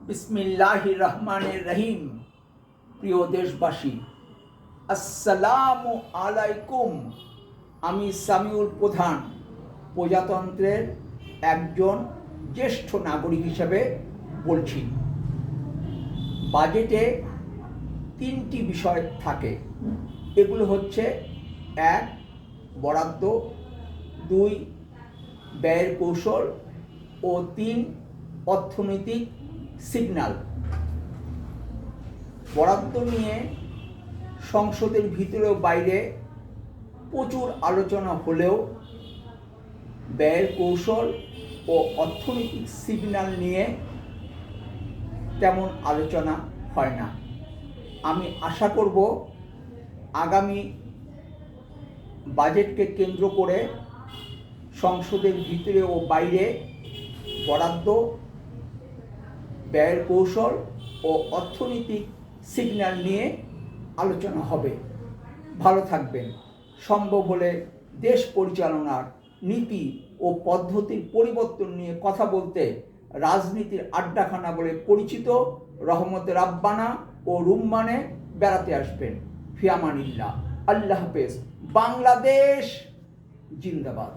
বিসমিল্লাহির রহমানির রহিম। প্রিয় দেশবাসী, আসসালামু আলাইকুম। আমি সামিউল প্রধান প্রজাতন্ত্রের একজন জ্যেষ্ঠ নাগরিক হিসেবে বলছি। বাজেটে তিনটি বিষয় থাকে। এগুলো হচ্ছে: এক, বরাদ্দ; দুই, ব্যয়ের কৌশল; ও তিন, অর্থনৈতিক সিগন্যাল। বরাদ্দ নিয়ে সংসদের ভিতরে ও বাইরে প্রচুর আলোচনা হলেও ব্যয়ের কৌশল ও অর্থনৈতিক সিগন্যাল নিয়ে তেমন আলোচনা হয় না। আমি আশা করব আগামী বাজেটকে কেন্দ্র করে সংসদের ভিতরে ও বাইরে বরাদ্দ, ব্যয়ের কৌশল ও অর্থনৈতিক সিগন্যাল নিয়ে আলোচনা হবে। ভালো থাকবেন। সম্ভব হলে দেশ পরিচালনার নীতি ও পদ্ধতির পরিবর্তন নিয়ে কথা বলতে রাজনীতির আড্ডাখানা বলে পরিচিত রহমতে রাব্বানা ও রুম্মানে বেড়াতে আসবেন। ফি আমানিল্লাহ। আল্লাহ হাফেজ। বাংলাদেশ জিন্দাবাদ।